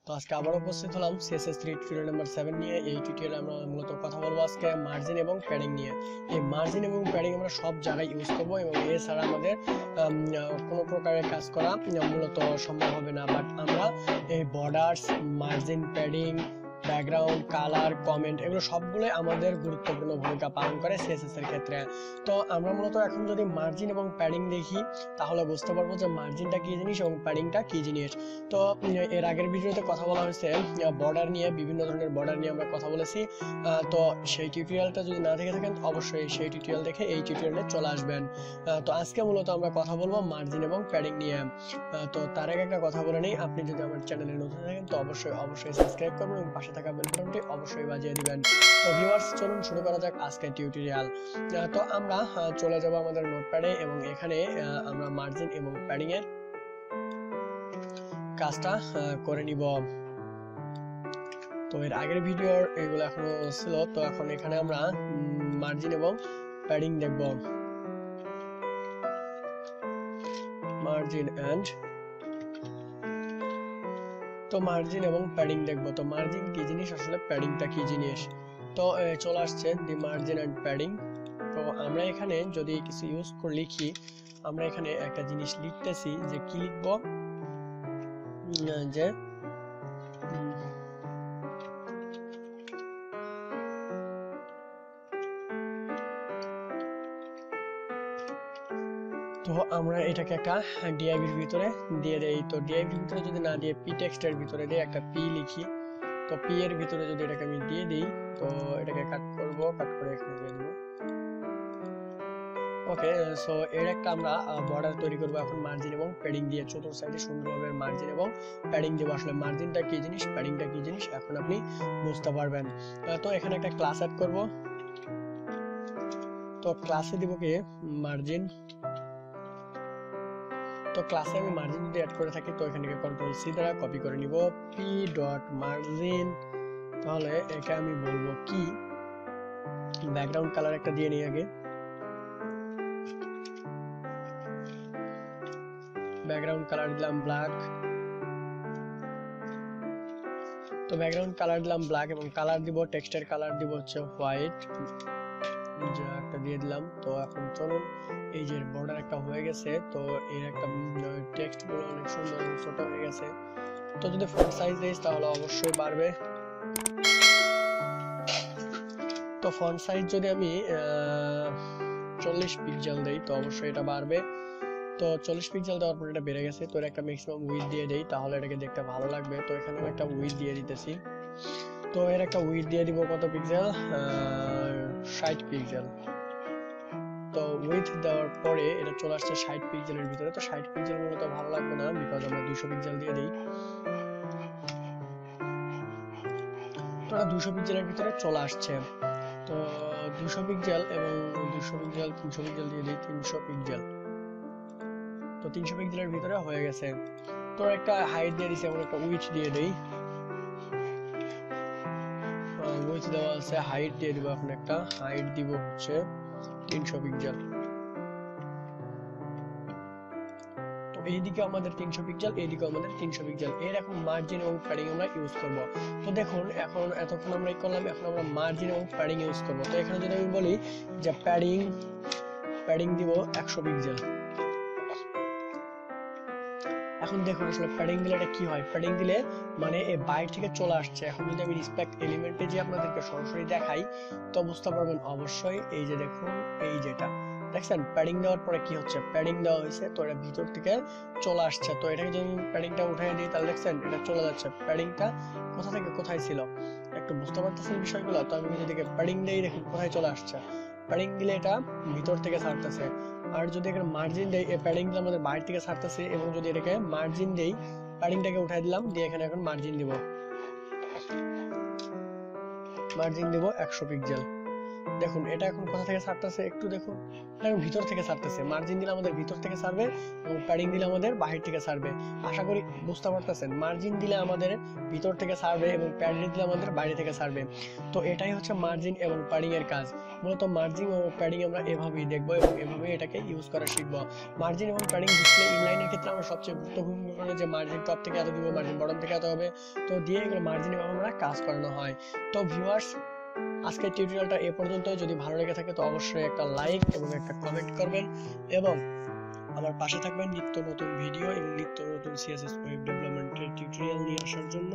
তো আজকে আবার উপস্থিত হলাম CSS টিউটোরিয়াল নাম্বার 7 নিয়ে। এই টিউটোরিয়ালে আমরা মূলত কথা বলবো আজকে মার্জিন এবং প্যাডিং নিয়ে। এই মার্জিন এবং প্যাডিং আমরা সব জায়গায় ইউজ করব এবং এছাড়া আমাদের কোনো প্রকারের কাজ করা মূলত সম্ভব হবে না। বাট আমরা এই borders, margin, padding, background, colour, comment এগুলো সবগুলোই আমাদের গুরুত্বপূর্ণ ভূমিকা পালন করে CSS এর ক্ষেত্রে। তো আমরা মূলত এখন যদি মার্জিন এবং প্যাডিং দেখি তাহলে বুঝতে পারবো যে মার্জিনটা কি জিনিস এবং প্যাডিংটা কি জিনিস। তো এর আগের ভিডিওতে কথা বলা হয়েছে বর্ডার নিয়ে, বিভিন্ন ধরনের বর্ডার নিয়ে আমরা কথা বলেছি। তো সেই টিউটোরিয়ালটা যদি না দেখে থাকেন অবশ্যই সেই টিউটোরিয়াল দেখে এই টিউটোরিয়ালে চলে আসবেন। তো আজকে মূলত আমরা কথা বলবো মার্জিন এবং প্যাডিং নিয়ে। তো তার আগে একটা কথা বলে নেই, আপনি যদি আমার চ্যানেলে নতুন থাকেন তো অবশ্যই সাবস্ক্রাইব করবেন এবং পাশে থাকা বেল বাটনটি অবশ্যই বাজিয়ে দিবেন। তো ভিউয়ার্স, চলুন শুরু করা যাক আজকের টিউটোরিয়াল। তো আমরা চলে যাব আমাদের নোটপ্যাডে এবং এখানে আমরা মার্জিন এবং প্যাডিং এর কাজটা করে নিব। তো এর আগের ভিডিওর এগুলো এখনো ছিল, তো এখন এখানে আমরা মার্জিন এবং প্যাডিং দেখব। মার্জিন এন্ড তো মার্জিন এবং প্যাডিং দেখব। তো মার্জিন কি জিনিস, আসলে প্যাডিংটা কি জিনিস। তো চলে আসছে দি মার্জিন এন্ড প্যাডিং। তো আমরা এখানে যদি কিছু ইউজ করে লিখি, আমরা এখানে একটা জিনিস লিখতেছি যে কি লিখব, যে তো আমরা এটাকে একটা ডিআইভির ভিতরে দিয়ে দেই। তো ডিআইভির ভিতরে যদি না দিয়ে পি টেক্সটের ভিতরে দিয়ে একটা পি লিখি, তো পি এর ভিতরে যদি এটাকে আমি দিয়ে দিই, তো এটাকে কাট করব, কাট করে এখানে দিয়ে দেব। ওকে, সো এর একটা আমরা বর্ডার তৈরি করব এখন মার্জিন এবং প্যাডিং দিয়ে। চতুর্থ সাইডে সুন্দরভাবে মার্জিন এবং প্যাডিং দেব। আসলে মার্জিনটা কি জিনিস, প্যাডিংটা কি জিনিস এখন আপনি বুঝতে পারবেন। তো এখানে একটা ক্লাস অ্যাড করব। তো ক্লাসে দিব কি মার্জিন। তো ক্লাসে আমি মার্জিন যদি অ্যাড করে থাকি তো এখান থেকে কন্ট্রোল সি দ্বারা কপি করে নিব p.margin। তাহলে এটা আমি বলবো কি, ব্যাকগ্রাউন্ড কালার একটা দিয়ে নিই আগে। ব্যাকগ্রাউন্ড কালার দিলাম ব্ল্যাক। তো ব্যাকগ্রাউন্ড কালার দিলাম ব্ল্যাক এবং কালার দিব, টেক্সটের কালার দিব হচ্ছে হোয়াইট, যা একটা দিয়ে দিলাম। তো এখন চলুন, এই যে বর্ডার একটা হয়ে গেছে, তো এর একটা টেক্সট গুলো অনেক সুন্দর ছোট হয়ে গেছে। তো যদি ফন্ট সাইজ দেই তাহলে অবশ্যই বাড়বে। তো ফন্ট সাইজ যদি আমি 40 পিক্সেল দেই তো অবশ্যই এটা বাড়বে। তো 40 পিক্সেল দেওয়ার পর এটা বেড়ে গেছে। তো এর একটা ম্যাক্সিমাম উইডথ দিয়ে দেই, তাহলে এটাকে দেখতে ভালো লাগবে। তো এখানে আমি একটা উইডথ দিয়ে দিতেছি। তো এর একটা উইডথ দিয়ে দিব কত পিক্সেল, 60 পিক্সেল। তো উইডথ দেওয়ার পরে এটা চলে আসছে 60 পিক্সেলের ভিতরে। তো 60 পিক্সেল মূলত ভালো লাগবে না, বিকজ আমরা 200 পিক্সেল দিয়ে দিই। তো এটা 200 পিক্সেলের ভিতরে চলে আসছে। তো 200 পিক্সেল এবং 200 পিক্সেল 300 পিক্সেল দিয়ে দিই, 300 পিক্সেল। তো 300 পিক্সেলের ভিতরে হয়ে গেছে। তো একটা হাইট দিয়ে দিছি, এখন একটা উইডথ দিয়ে দেই। উইডথ দেওয়া আছে, হাইট দিয়ে দিব। এখন একটা হাইট দিব হচ্ছে 300 পিক্সেল। তো এইদিকে আমাদের 300 পিক্সেল, এইদিকে আমাদের 300 পিক্সেল। এর এখন মার্জিন এবং প্যাডিং আমরা ইউজ করব। তো দেখুন, এখন এতক্ষণ আমরা করলাম, এখন আমরা মার্জিন এবং প্যাডিং ইউজ করব। তো এখানে যদি আমি বলি যে প্যাডিং দিব 100 পিক্সেল। এখন দেখুন আসলে প্যাডিং দিলে এটা কি হয়, প্যাডিং দিলে মানে এই বাইরে থেকে চলে আসছে। এখন যদি আমি রিসপেক্ট এলিমেন্টে যে আপনাদেরকে সরাসরি দেখাই তো বুঝতে পারবেন অবশ্যই। এই যে দেখুন, এই যেটা দেখছেন প্যাডিং দেওয়ার পরে কি হচ্ছে, প্যাডিং দেওয়া হয়েছে তো এটা ভিতর থেকে চলে আসছে। তো এটাকে যদি প্যাডিংটা উঠিয়ে দিই তাহলে দেখছেন এটা চলে যাচ্ছে। প্যাডিংটা কোথা থেকে কোথায় ছিল একটু বুঝতে পারতেছেন বিষয়গুলো। তো আমি যদি প্যাডিং দেই দেখুন কোথায় চলে আসছে, প্যাডিং দিলে এটা ভিতর থেকে ছাড়তেছে। আর যদি এখানে মার্জিন দেই, এই প্যাডিং গুলো আমাদের বাইরে থেকে ছাড়তেছে। এবং যদি এটাকে মার্জিন দেই, প্যাডিংটাকে উঠাই দিলাম, দিয়ে এখানে এখন মার্জিন দিব 100 পিক্সেল। দেখুন এটা এখন কোথা থেকে ছাড়তেছে একটু দেখুন, এটা ভিতর থেকে ছাড়তেছে। মার্জিন দিলে আমাদের ভিতর থেকে ছাড়বে এবং প্যাডিং দিলে আমাদের বাহির থেকে ছাড়বে। আশা করি বুঝতে পারতেছেন, মার্জিন দিলে আমাদের ভিতর থেকে ছাড়বে এবং প্যাডিং দিলে আমাদের বাইরে থেকে ছাড়বে। তো এটাই হচ্ছে মার্জিন এবং প্যাডিং এর কাজ। মূলত মার্জিন এবং প্যাডিং আমরা এভাবেই দেখবো এবং এভাবেই এটাকে ইউজ করা শিখবো। মার্জিন এবং প্যাডিং ডিসপ্লে ইনলাইনের ক্ষেত্রে আমরা সবচেয়ে গুরুত্বপূর্ণ করে যে মার্জিন টপ থেকে এত দিব, মার্জিন বটম থেকে এত হবে, তো দিয়ে এগুলো মার্জিন এভাবে আমরা কাজ করানো হয়। তো ভিউয়ার্স, আজকের টিউটোরিয়ালটা এ পর্যন্ত। যদি ভালো লেগে থাকে তো অবশ্যই একটা লাইক এবং একটা কমেন্ট করবেন এবং আমার পাশে থাকবেন নিত্য নতুন ভিডিও এবং নিত্য নতুন সিএসএস ওয়েব ডেভেলপমেন্টের টিউটোরিয়াল নিয়ে আসার জন্য।